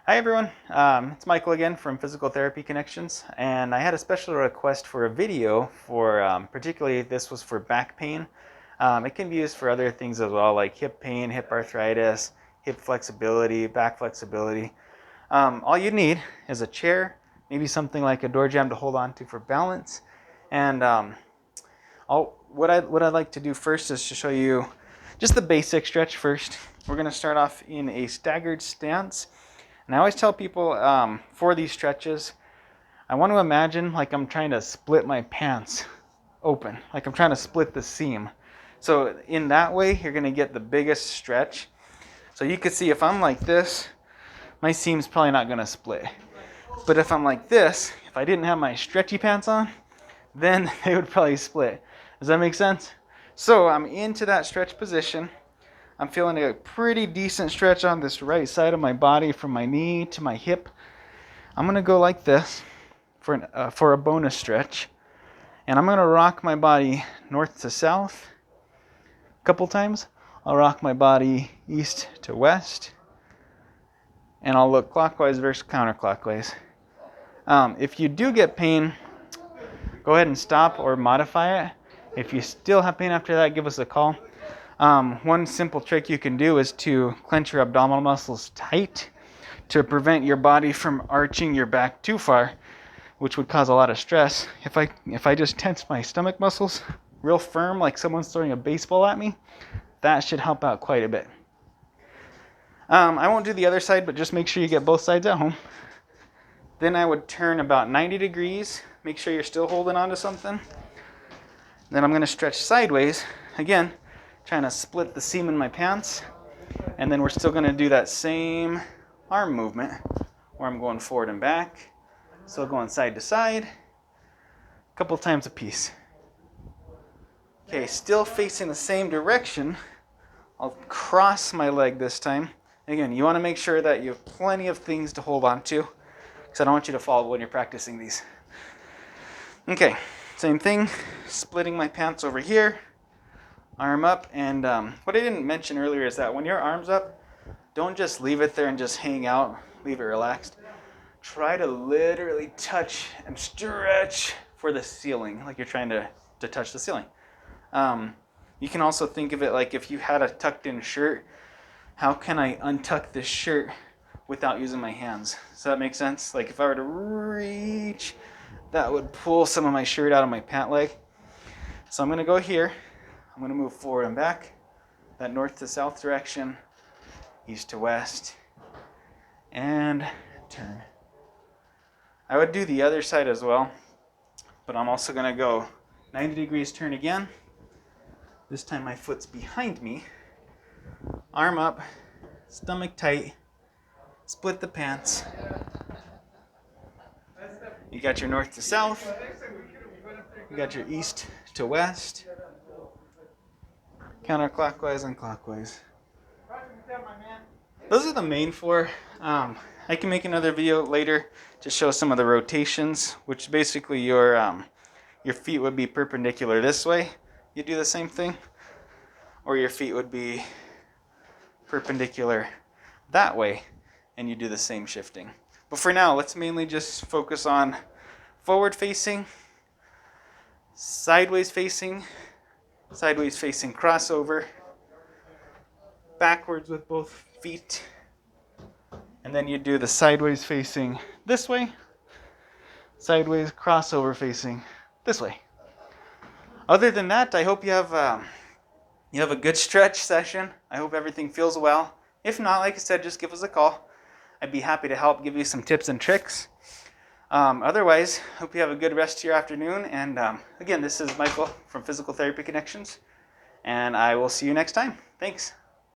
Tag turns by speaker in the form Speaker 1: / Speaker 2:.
Speaker 1: Hi everyone, it's Michael again from Physical Therapy Connections, and I had a special request for a video for, particularly this was for back pain. It can be used for other things as well, like hip pain, hip arthritis, hip flexibility, back flexibility. All you need is a chair, maybe something like a door jamb to hold on to for balance. And what I'd like to do first is to show you just the basic stretch first. We're going to start off in a staggered stance. And I always tell people for these stretches, I want to imagine like I'm trying to split my pants open, like I'm trying to split the seam. So in that way, you're going to get the biggest stretch. So you can see if I'm like this, my seam's probably not going to split. But if I'm like this, if I didn't have my stretchy pants on, then they would probably split. Does that make sense? So I'm into that stretch position. I'm feeling a pretty decent stretch on this right side of my body from my knee to my hip. I'm going to go like this for a bonus stretch. And I'm going to rock my body north to south a couple times. I'll rock my body east to west. And I'll look clockwise versus counterclockwise. If you do get pain, go ahead and stop or modify it. If you still have pain after that, give us a call. One simple trick you can do is to clench your abdominal muscles tight to prevent your body from arching your back too far, which would cause a lot of stress. If I just tense my stomach muscles real firm, like someone's throwing a baseball at me, that should help out quite a bit. I won't do the other side, but just make sure you get both sides at home. Then I would turn about 90 degrees. Make sure you're still holding on to something. Then I'm going to stretch sideways. Again, trying to split the seam in my pants. And then we're still going to do that same arm movement where I'm going forward and back. Still going side to side. A couple times a piece. Okay, still facing the same direction. I'll cross my leg this time. Again, you want to make sure that you have plenty of things to hold on to, because I don't want you to fall when you're practicing these. Okay, same thing. Splitting my pants over here. Arm up. And what I didn't mention earlier is that when your arm's up, don't just leave it there and just hang out. Leave it relaxed. Try to literally touch and stretch for the ceiling, like you're trying to touch the ceiling. You can also think of it like if you had a tucked in shirt, how can I untuck this shirt without using my hands? Does that make sense? Like if I were to reach, that would pull some of my shirt out of my pant leg. So I'm going to go here. I'm going to move forward and back. That north to south direction, east to west, and turn. I would do the other side as well, but I'm also going to go 90 degrees turn again. This time my foot's behind me. Arm up, stomach tight, split the pants. You got your north to south. You got your east to west. Counterclockwise and clockwise. Those are the main four. I can make another video later to show some of the rotations, which basically your feet would be perpendicular this way. You do the same thing. Or your feet would be perpendicular that way, and you do the same shifting. But for now, let's mainly just focus on forward facing, sideways facing crossover, backwards with both feet, and then you do the sideways facing this way, sideways crossover facing this way. Other than that, I hope you have a good stretch session. I hope everything feels well. If not, like I said, just give us a call. I'd be happy to help give you some tips and tricks. Otherwise, hope you have a good rest of your afternoon. And again, this is Michael from Physical Therapy Connections. And I will see you next time. Thanks.